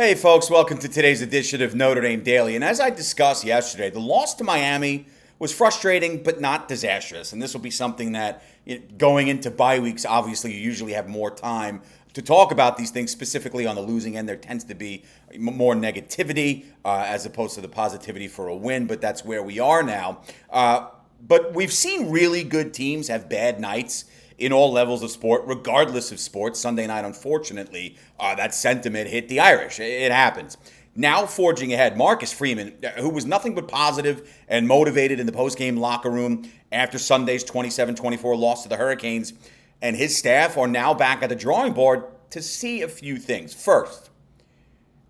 Hey folks, welcome to today's edition of Notre Dame Daily. And as I discussed yesterday, the loss to Miami was frustrating but not disastrous. And this will be something that going into bye weeks, obviously you usually have more time to talk about these things. Specifically on the losing end, there tends to be more negativity as opposed to the positivity for a win, but that's where we are now. But we've seen really good teams have bad nights in all levels of sport, regardless of sport. Sunday night, unfortunately, that sentiment hit the Irish. It happens. Now forging ahead, Marcus Freeman, who was nothing but positive and motivated in the postgame locker room after Sunday's 27-24 loss to the Hurricanes, and his staff are now back at the drawing board to see a few things. First,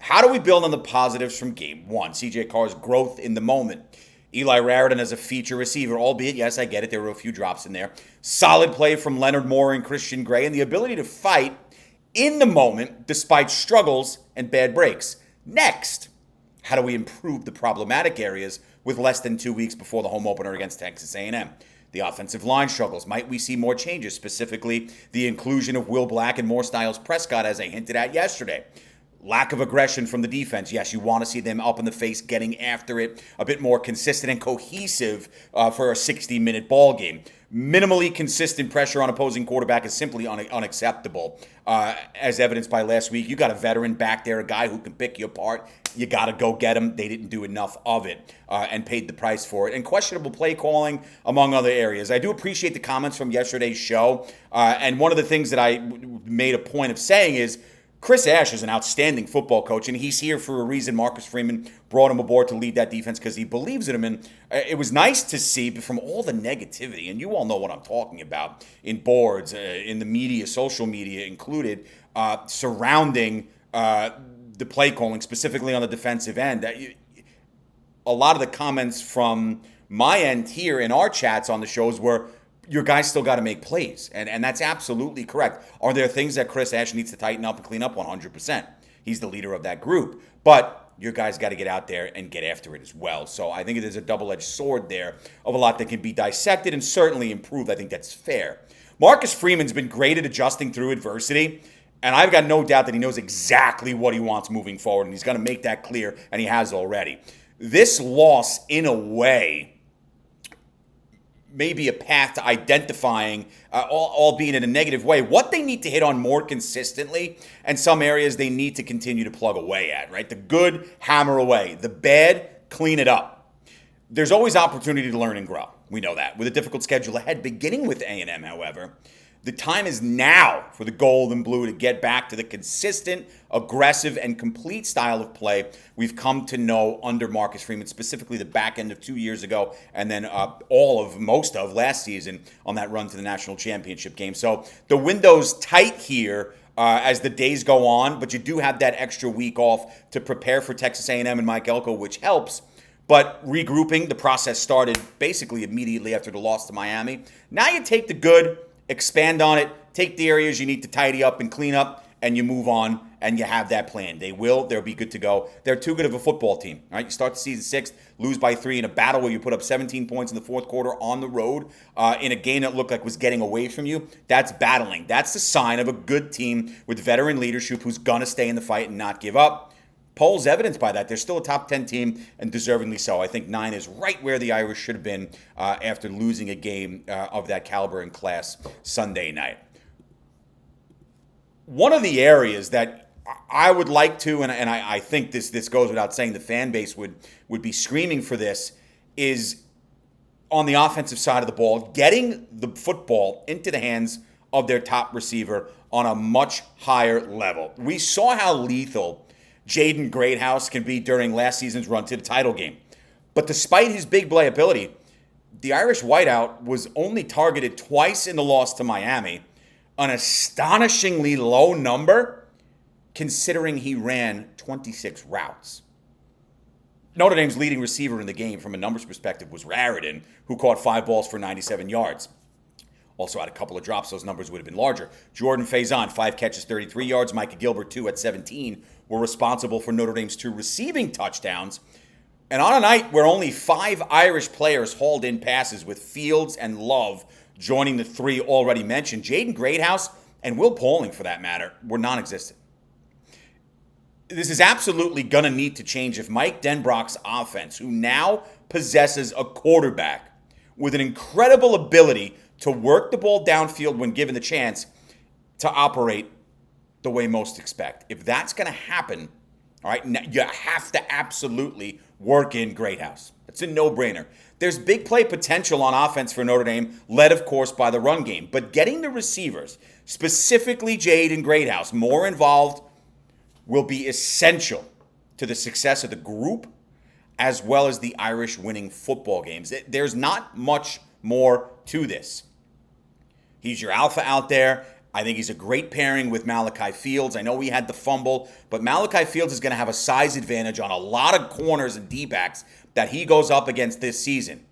how do we build on the positives from Game 1? C.J. Carr's growth in the moment. Eli Raritan as a feature receiver, albeit, yes, I get it, there were a few drops in there. Solid play from Leonard Moore and Christian Gray, and the ability to fight in the moment despite struggles and bad breaks. Next, how do we improve the problematic areas with less than 2 weeks before the home opener against Texas A&M? The offensive line struggles. Might we see more changes, specifically the inclusion of Will Black and more Styles Prescott, as I hinted at yesterday? Lack of aggression from the defense. Yes, you want to see them up in the face, getting after it, a bit more consistent and cohesive for a 60-minute ball game. Minimally consistent pressure on opposing quarterback is simply unacceptable. As evidenced by last week, you got a veteran back there, a guy who can pick you apart. You got to go get him. They didn't do enough of it and paid the price for it. And questionable play calling, among other areas. I do appreciate the comments from yesterday's show. And one of the things that I made a point of saying is, Chris Ash is an outstanding football coach, and he's here for a reason. Marcus Freeman brought him aboard to lead that defense because he believes in him. And it was nice to see from all the negativity, and you all know what I'm talking about, in boards, in the media, social media included, surrounding the play calling, specifically on the defensive end. A lot of the comments from my end here in our chats on the shows were, your guys still got to make plays, and that's absolutely correct. Are there things that Chris Ash needs to tighten up and clean up? 100%. He's the leader of that group. But your guys got to get out there and get after it as well. So I think there's a double-edged sword there of a lot that can be dissected and certainly improved. I think that's fair. Marcus Freeman's been great at adjusting through adversity, and I've got no doubt that he knows exactly what he wants moving forward, and he's going to make that clear, and he has already. This loss, in a way, maybe a path to identifying, albeit in a negative way, what they need to hit on more consistently, and some areas they need to continue to plug away at, right? The good, hammer away. The bad, clean it up. There's always opportunity to learn and grow. We know that. With a difficult schedule ahead, beginning with A&M, however, the time is now for the gold and blue to get back to the consistent, aggressive, and complete style of play we've come to know under Marcus Freeman, specifically the back end of 2 years ago, and then most of last season on that run to the national championship game. So the window's tight here as the days go on, but you do have that extra week off to prepare for Texas A&M and Mike Elko, which helps. But regrouping, the process started basically immediately after the loss to Miami. Now you take the good, expand on it, take the areas you need to tidy up and clean up, and you move on, and you have that plan. They'll be good to go. They're too good of a football team. Right? You start the season 6th, lose by 3 in a battle where you put up 17 points in the fourth quarter on the road in a game that looked like was getting away from you. That's battling. That's the sign of a good team with veteran leadership who's going to stay in the fight and not give up. Polls evidenced by that. They're still a top 10 team, and deservingly so. I think 9 is right where the Irish should have been after losing a game of that caliber and class Sunday night. One of the areas that I would like to, and I think this goes without saying, the fan base would be screaming for this, is on the offensive side of the ball, getting the football into the hands of their top receiver on a much higher level. We saw how lethal Jaden Greathouse can be during last season's run to the title game. But despite his big play ability, the Irish wideout was only targeted twice in the loss to Miami, an astonishingly low number considering he ran 26 routes. Notre Dame's leading receiver in the game from a numbers perspective was Raritan, who caught 5 balls for 97 yards. Also had a couple of drops, those numbers would have been larger. Jordan Faison, 5 catches, 33 yards. Micah Gilbert, 2 at 17, were responsible for Notre Dame's 2 receiving touchdowns. And on a night where only 5 Irish players hauled in passes, with Fields and Love joining the 3 already mentioned, Jaden Greathouse, and Will Pauling for that matter, were non-existent. this is absolutely going to need to change if Mike Denbrock's offense, who now possesses a quarterback with an incredible ability to work the ball downfield when given the chance, to operate the way most expect. If that's going to happen, all right, you have to absolutely work in Greathouse. It's a no-brainer. There's big play potential on offense for Notre Dame, led, of course, by the run game. But getting the receivers, specifically Jade and Greathouse, more involved will be essential to the success of the group as well as the Irish winning football games. There's not much more to this. He's your alpha out there. I think he's a great pairing with Malachi Fields. I know he had the fumble, but Malachi Fields is going to have a size advantage on a lot of corners and D-backs that he goes up against this season.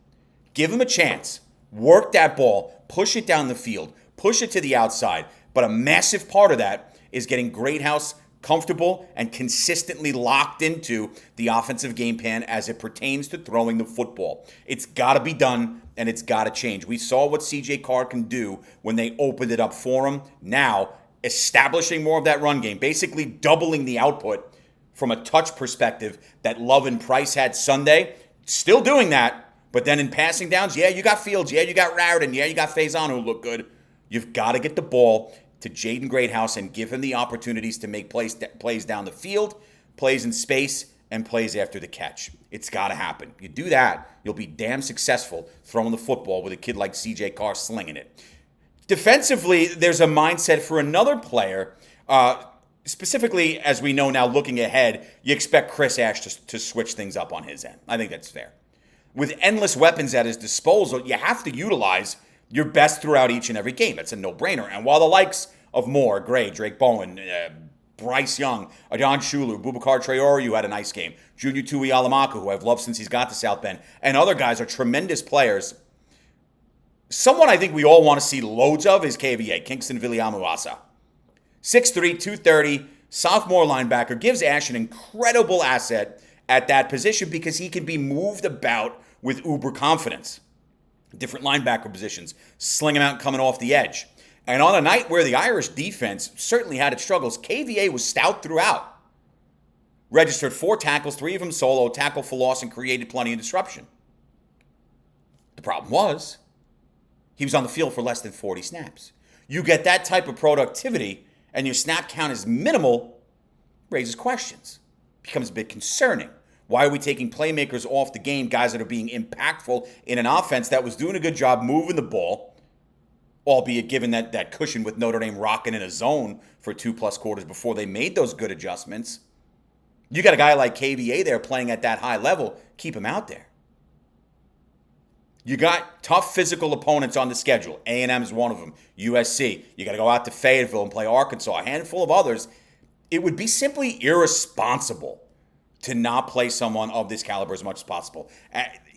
Give him a chance. Work that ball. Push it down the field. Push it to the outside. But a massive part of that is getting Greathouse comfortable and consistently locked into the offensive game plan as it pertains to throwing the football. It's got to be done, and it's got to change. We saw what C.J. Carr can do when they opened it up for him. Now, establishing more of that run game, basically doubling the output from a touch perspective that Love and Price had Sunday. Still doing that, but then in passing downs, yeah, you got Fields, yeah, you got Raridan, yeah, you got Faison who look good. You've got to get the ball to Jaden Greathouse and give him the opportunities to make plays down the field, plays in space, and plays after the catch. It's got to happen. You do that, you'll be damn successful throwing the football with a kid like C.J. Carr slinging it. Defensively, there's a mindset for another player. Specifically, as we know now, looking ahead, you expect Chris Ash to switch things up on his end. I think that's fair. With endless weapons at his disposal, you have to utilize your best throughout each and every game. It's a no-brainer. And while the likes of Moore, Gray, Drake Bowen, Bryce Young, Adon Shulu, Boubacar Traore, you had a nice game. Junior Tui Alamaka, who I've loved since he's got to South Bend, and other guys are tremendous players. Someone I think we all want to see loads of is KVA, Kingston Viliamuasa. 6'3", 230, sophomore linebacker, gives Ash an incredible asset at that position because he can be moved about with uber confidence. Different linebacker positions, slinging out and coming off the edge. And on a night where the Irish defense certainly had its struggles, KVA was stout throughout. Registered 4 tackles, 3 of them solo, tackle for loss, and created plenty of disruption. The problem was, he was on the field for less than 40 snaps. You get that type of productivity, and your snap count is minimal, raises questions. Becomes a bit concerning. Why are we taking playmakers off the game, guys that are being impactful in an offense that was doing a good job moving the ball, albeit given that cushion with Notre Dame rocking in a zone for 2+ quarters before they made those good adjustments? You got a guy like KVA there playing at that high level, keep him out there. You got tough physical opponents on the schedule. A&M is one of them. USC. You got to go out to Fayetteville and play Arkansas. A handful of others. It would be simply irresponsible to not play someone of this caliber as much as possible.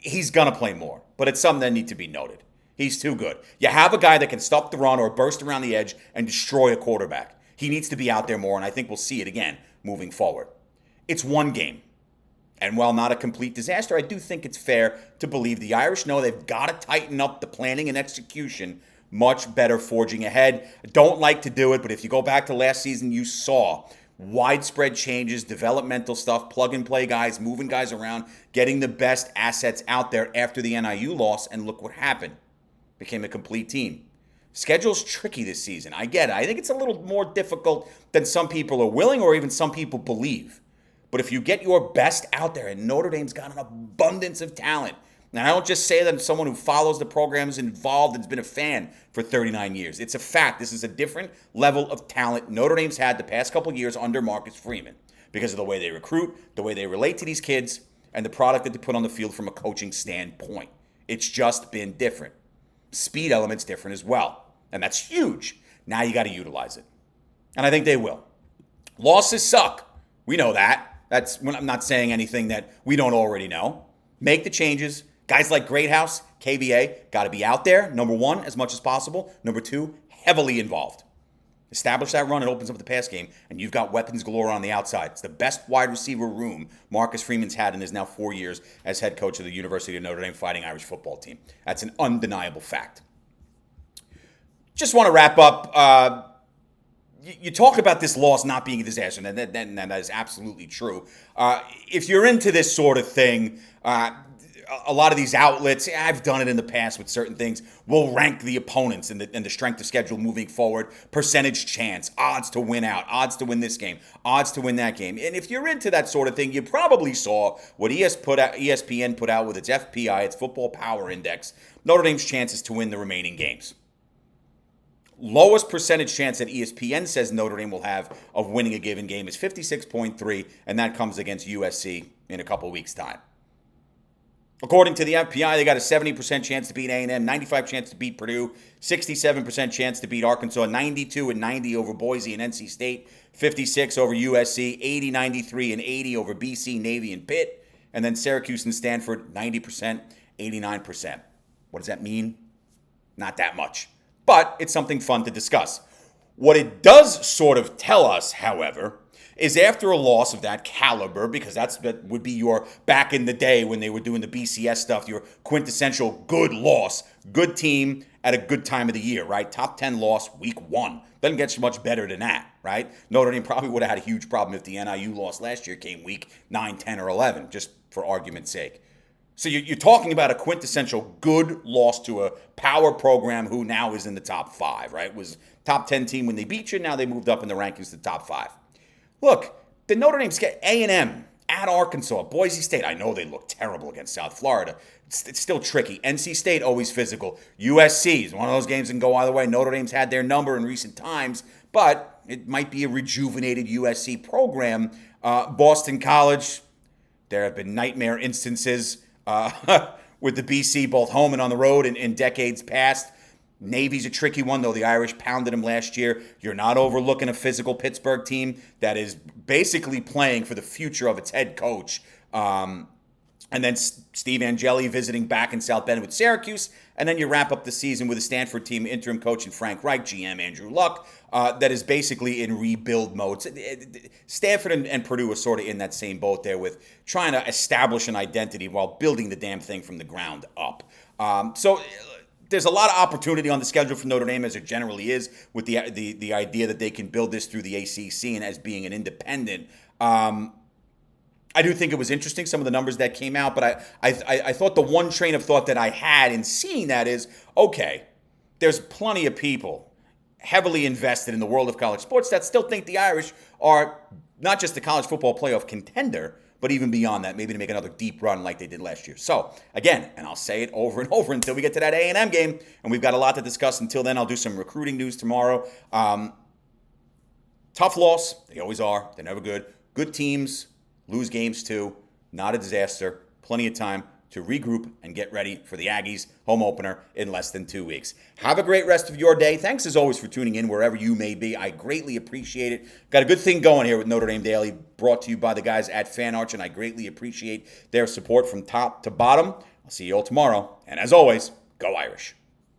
He's going to play more, but it's something that needs to be noted. He's too good. You have a guy that can stop the run or burst around the edge and destroy a quarterback. He needs to be out there more, and I think we'll see it again moving forward. It's one game. And while not a complete disaster, I do think it's fair to believe the Irish know they've got to tighten up the planning and execution much better forging ahead. I don't like to do it, but if you go back to last season, you saw widespread changes, developmental stuff, plug-and-play guys, moving guys around, getting the best assets out there after the NIU loss, and look what happened. Became a complete team. Schedule's tricky this season. I get it. I think it's a little more difficult than some people are willing or even some people believe. But if you get your best out there, and Notre Dame's got an abundance of talent, and I don't just say that as someone who follows the program, is involved, and has been a fan for 39 years. It's a fact. This is a different level of talent Notre Dame's had the past couple years under Marcus Freeman because of the way they recruit, the way they relate to these kids, and the product that they put on the field from a coaching standpoint. It's just been different. Speed element's different as well, and that's huge. Now you got to utilize it, and I think they will. Losses suck. We know that. I'm not saying anything that we don't already know. Make the changes. Guys like Greathouse, KVA, got to be out there, number one, as much as possible. Number two, heavily involved. Establish that run, it opens up the pass game, and you've got weapons galore on the outside. It's the best wide receiver room Marcus Freeman's had in his now 4 years as head coach of the University of Notre Dame Fighting Irish football team. That's an undeniable fact. Just want to wrap up you talk about this loss not being a disaster, and that is absolutely true. If you're into this sort of thing, a lot of these outlets, I've done it in the past with certain things, will rank the opponents and the strength of schedule moving forward, percentage chance, odds to win out, odds to win this game, odds to win that game. And if you're into that sort of thing, you probably saw what ESPN put out with its FPI, its Football Power Index, Notre Dame's chances to win the remaining games. Lowest percentage chance that ESPN says Notre Dame will have of winning a given game is 56.3, and that comes against USC in a couple weeks' time. According to the FPI, they got a 70% chance to beat A&M, 95% chance to beat Purdue, 67% chance to beat Arkansas, 92 and 90 over Boise and NC State, 56 over USC, 80, 93, and 80 over BC, Navy, and Pitt, and then Syracuse and Stanford, 90%, 89%. What does that mean? Not that much. But it's something fun to discuss. What it does sort of tell us, however, is after a loss of that caliber, because that would be your, back in the day when they were doing the BCS stuff, your quintessential good loss, good team at a good time of the year, right? Top 10 loss week 1. Doesn't get much better than that, right? Notre Dame probably would have had a huge problem if the NIU loss last year came week 9, 10, or 11, just for argument's sake. So you're talking about a quintessential good loss to a power program who now is in the top 5, right? Was top 10 team when they beat you. Now they moved up in the rankings to the top 5. Look, the Notre Dame's get A&M at Arkansas, Boise State. I know they look terrible against South Florida. It's still tricky. NC State, always physical. USC is one of those games that can go either way. Notre Dame's had their number in recent times, but it might be a rejuvenated USC program. Boston College, there have been nightmare instances with the BC, both home and on the road in decades past. Navy's a tricky one, though. The Irish pounded them last year. You're not overlooking a physical Pittsburgh team that is basically playing for the future of its head coach. And then Steve Angeli visiting back in South Bend with Syracuse. And then you wrap up the season with a Stanford team, interim coach and Frank Reich, GM Andrew Luck, that is basically in rebuild mode. Stanford and Purdue are sort of in that same boat there with trying to establish an identity while building the damn thing from the ground up. So there's a lot of opportunity on the schedule for Notre Dame, as there generally is, with the idea that they can build this through the ACC and as being an independent. I do think it was interesting, some of the numbers that came out, but I thought the one train of thought that I had in seeing that is, okay, there's plenty of people heavily invested in the world of college sports that still think the Irish are not just a college football playoff contender, but even beyond that, maybe to make another deep run like they did last year. So, again, and I'll say it over and over until we get to that A&M game, and we've got a lot to discuss. Until then, I'll do some recruiting news tomorrow. Tough loss. They always are. They're never good. Good teams lose games too. Not a disaster. Plenty of time to regroup and get ready for the Aggies home opener in less than 2 weeks. Have a great rest of your day. Thanks as always for tuning in wherever you may be. I greatly appreciate it. Got a good thing going here with Notre Dame Daily, brought to you by the guys at FanArch, and I greatly appreciate their support from top to bottom. I'll see you all tomorrow. And as always, go Irish.